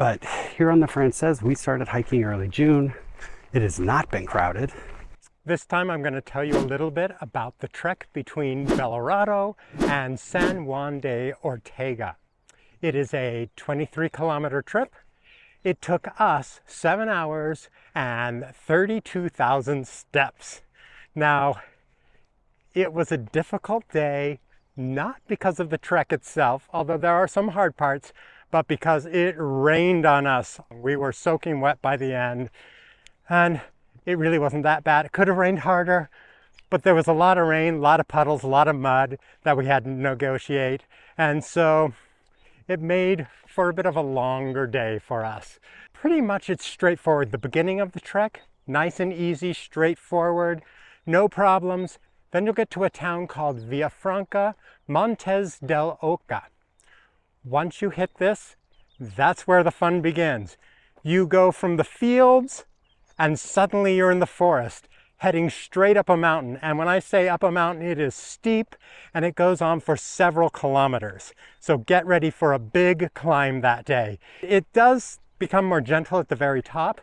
But here on the Frances, we started hiking early June. It has not been crowded. This time I'm going to tell you a little bit about the trek between Belorado and San Juan de Ortega. It is a 23-kilometer trip. It took us 7 hours and 32,000 steps. Now, it was a difficult day, not because of the trek itself, although there are some hard parts, but because it rained on us. We were soaking wet by the end, and it really wasn't that bad. It could have rained harder, but there was a lot of rain, a lot of puddles, a lot of mud that we had to negotiate, and so it made for a bit of a longer day for us. Pretty much it's straightforward. The beginning of the trek, nice and easy, straightforward, no problems. Then you'll get to a town called Villafranca Montes del Oca. Once you hit this, that's where the fun begins. You go from the fields and suddenly you're in the forest, heading straight up a mountain. And when I say up a mountain, it is steep and it goes on for several kilometers. So get ready for a big climb that day. It does become more gentle at the very top.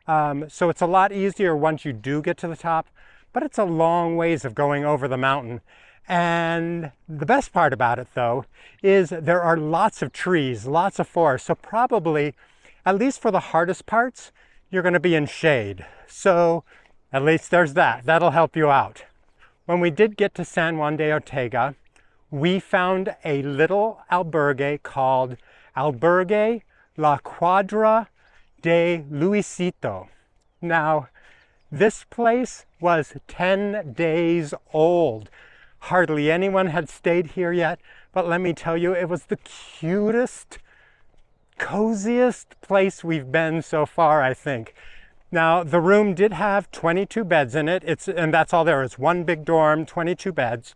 So it's a lot easier once you do get to the top, but it's a long ways of going over the mountain. And the best part about it, though, is there are lots of trees, lots of forest. So probably, at least for the hardest parts, you're going to be in shade. So at least there's that. That'll help you out. When we did get to San Juan de Ortega, we found a little albergue called Albergue La Cuadra de Luisito. Now, this place was 10 days old. Hardly anyone had stayed here yet, but let me tell you, it was the cutest, coziest place we've been so far, I think. Now, the room did have 22 beds in it, and that's all there is. One big dorm, 22 beds,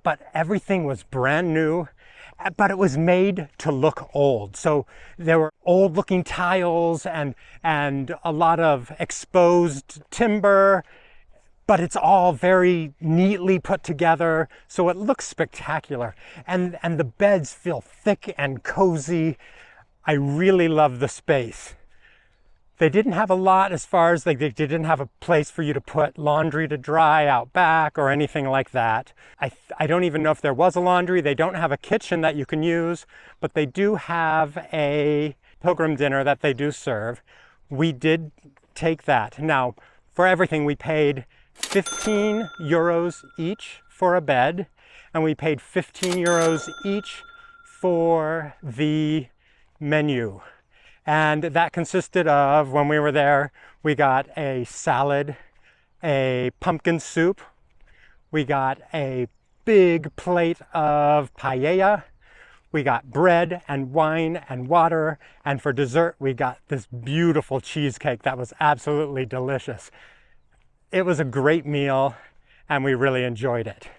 but everything was brand new, but it was made to look old. So there were old-looking tiles and a lot of exposed timber, but it's all very neatly put together, so it looks spectacular. And the beds feel thick and cozy. I really love the space. They didn't have a lot as far as they didn't have a place for you to put laundry to dry out back or anything like that. I don't even know if there was a laundry. They don't have a kitchen that you can use, but they do have a pilgrim dinner that they do serve. We did take that. Now, for everything we paid 15 euros each for a bed, and we paid 15 euros each for the menu. And that consisted of, when we were there, we got a salad, a pumpkin soup, we got a big plate of paella, we got bread and wine and water, and for dessert we got this beautiful cheesecake that was absolutely delicious. It was a great meal, and we really enjoyed it.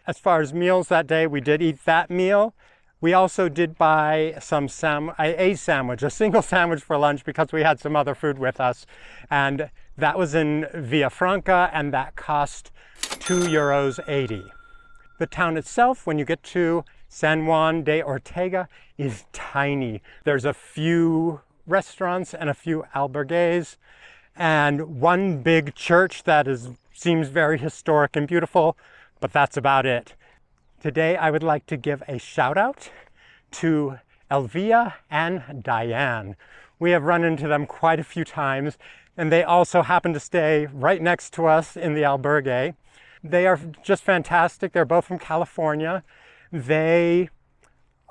As far as meals that day, we did eat that meal. We also did buy a sandwich, a single sandwich for lunch because we had some other food with us. And that was in Villafranca, and that cost 2.80 euros. The town itself, when you get to San Juan de Ortega, is tiny. There's a few restaurants and a few albergues, and one big church that seems very historic and beautiful, but that's about it. Today I would like to give a shout out to Elvia and Diane. We have run into them quite a few times, and they also happen to stay right next to us in the albergue. They are just fantastic. They're both from California. They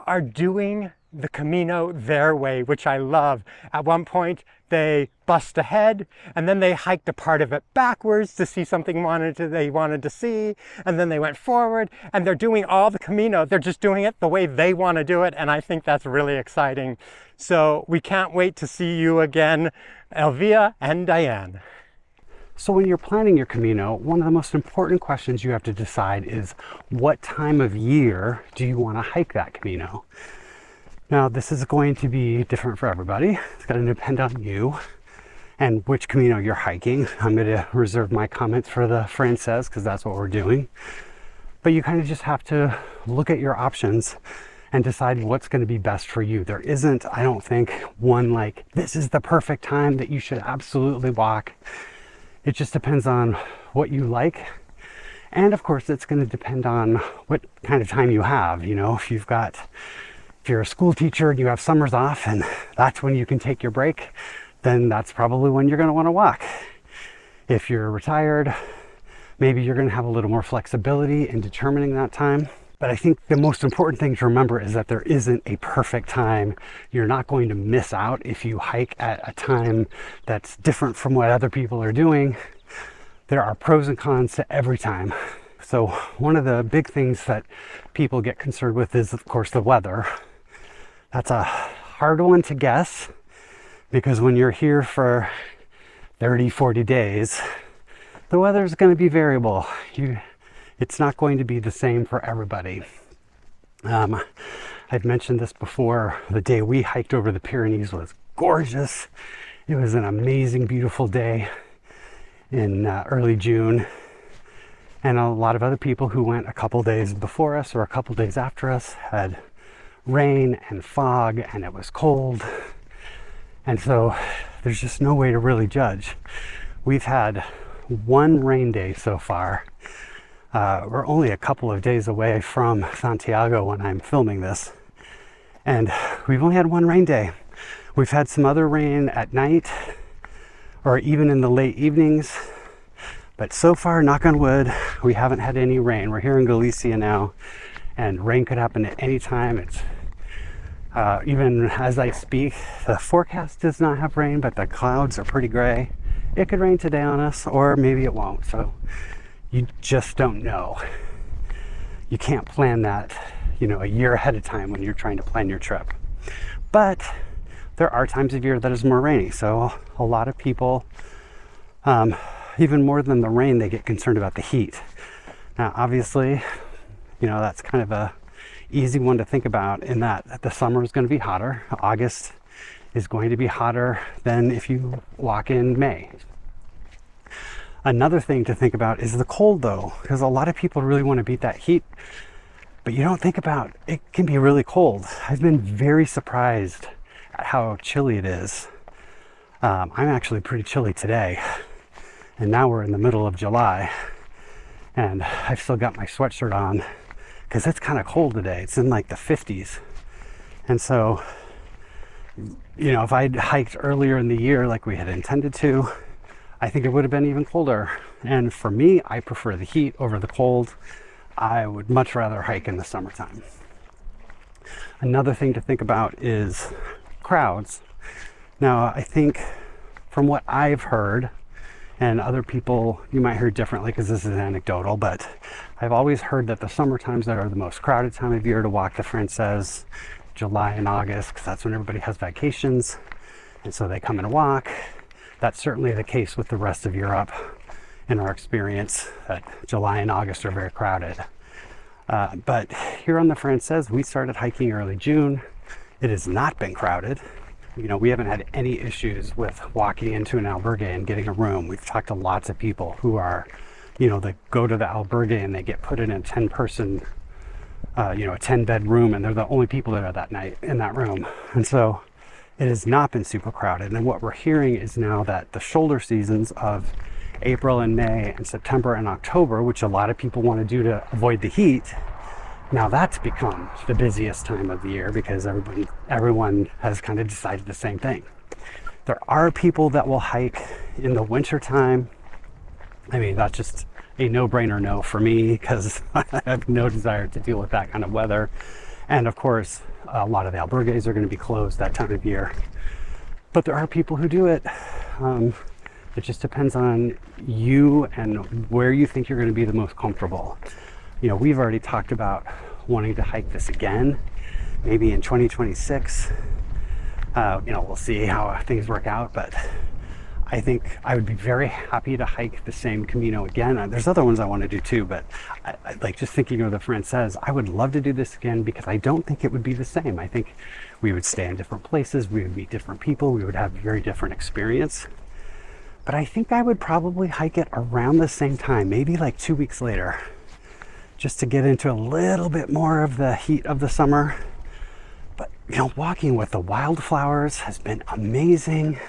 are doing the Camino their way, which I love. At one point, they bust ahead, and then they hiked a part of it backwards to see something they wanted to see, and then they went forward, and they're doing all the Camino. They're just doing it the way they want to do it, and I think that's really exciting. So we can't wait to see you again, Elvia and Diane. So when you're planning your Camino, one of the most important questions you have to decide is, what time of year do you want to hike that Camino? Now, this is going to be different for everybody. It's going to depend on you and which Camino you're hiking. I'm going to reserve my comments for the Frances because that's what we're doing. But you kind of just have to look at your options and decide what's going to be best for you. There isn't, I don't think, one like, this is the perfect time that you should absolutely walk. It just depends on what you like. And of course, it's going to depend on what kind of time you have. You know, if you're a school teacher and you have summers off and that's when you can take your break, then that's probably when you're going to want to walk. If you're retired, maybe you're going to have a little more flexibility in determining that time. But I think the most important thing to remember is that there isn't a perfect time. You're not going to miss out if you hike at a time that's different from what other people are doing. There are pros and cons to every time. So one of the big things that people get concerned with is, of course, the weather. That's a hard one to guess, because when you're here for 30, 40 days, the weather is going to be variable. It's not going to be the same for everybody. I've mentioned this before. The day we hiked over the Pyrenees was gorgeous. It was an amazing, beautiful day in early June. And a lot of other people who went a couple days before us or a couple days after us had rain and fog, and it was cold. And so there's just no way to really judge. We've had one rain day so far. We're only a couple of days away from Santiago when I'm filming this, and we've only had one rain day. We've had some other rain at night or even in the late evenings, but so far, knock on wood, we haven't had any rain. We're here in Galicia now, and rain could happen at any time. It's even as I speak, the forecast does not have rain, but the clouds are pretty gray. It could rain today on us, or maybe it won't. So you just don't know. You can't plan that, a year ahead of time when you're trying to plan your trip. But there are times of year that is more rainy. So a lot of people, even more than the rain, they get concerned about the heat. Now, obviously, that's kind of a easy one to think about, in that the summer is going to be hotter. August is going to be hotter than if you walk in May. Another thing to think about is the cold, though, because a lot of people really want to beat that heat, but you don't think about it can be really cold. I've been very surprised at how chilly it is. I'm actually pretty chilly today, and now we're in the middle of July, and I've still got my sweatshirt on because it's kind of cold today. It's in like the 50s. And so, if I'd hiked earlier in the year like we had intended to, I think it would have been even colder. And for me, I prefer the heat over the cold. I would much rather hike in the summertime. Another thing to think about is crowds. Now, I think from what I've heard, and other people, you might hear differently because this is anecdotal, but I've always heard that the summer times that are the most crowded time of year to walk the Frances, July and August, because that's when everybody has vacations, and so they come and walk. That's certainly the case with the rest of Europe in our experience, that July and August are very crowded. But here on the Frances, we started hiking early June. It has not been crowded. We haven't had any issues with walking into an albergue and getting a room. We've talked to lots of people who are, they go to the albergue and they get put in a 10-person, a 10-bed room, and they're the only people that are that night in that room. And so it has not been super crowded. And what we're hearing is now that the shoulder seasons of April and May and September and October, which a lot of people want to do to avoid the heat, now that's become the busiest time of the year because everyone has kind of decided the same thing. There are people that will hike in the winter time. I mean, that's just a no-brainer no for me, because I have no desire to deal with that kind of weather. And of course, a lot of the albergues are going to be closed that time of year. But there are people who do it. It just depends on you and where you think you're going to be the most comfortable. We've already talked about wanting to hike this again, maybe in 2026. We'll see how things work out, but I think I would be very happy to hike the same Camino again. There's other ones I want to do too, but I like just thinking of the Frances, I would love to do this again because I don't think it would be the same. I think we would stay in different places, we would meet different people, we would have a very different experience. But I think I would probably hike it around the same time, maybe like 2 weeks later, just to get into a little bit more of the heat of the summer you know, walking with the wildflowers has been amazing.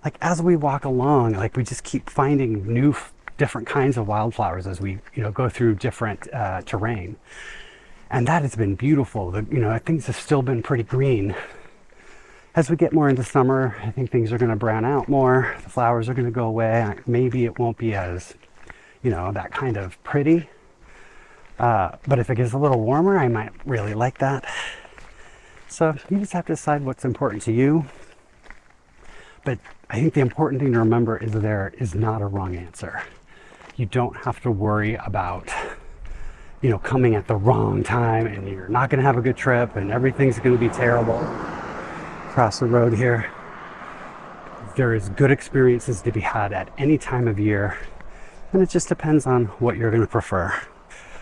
Like as we walk along, like we just keep finding new, different kinds of wildflowers as we, you know, go through different terrain. And that has been beautiful. You know, things have still been pretty green. As we get more into summer, I think things are going to brown out more. The flowers are going to go away. Maybe it won't be as, you know, that kind of pretty. But if it gets a little warmer, I might really like that. So you just have to decide what's important to you. But I think the important thing to remember is there is not a wrong answer. You don't have to worry about, you know, coming at the wrong time and you're not going to have a good trip and everything's going to be terrible. Across the road here, there is good experiences to be had at any time of year, and it just depends on what you're going to prefer.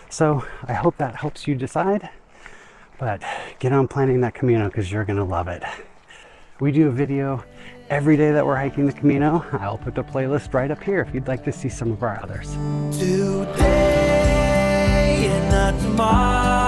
So I hope that helps you decide, but get on planning that Camino because you're going to love it. We do a video every day that we're hiking the Camino. I'll put the playlist right up here if you'd like to see some of our others. Today and not tomorrow.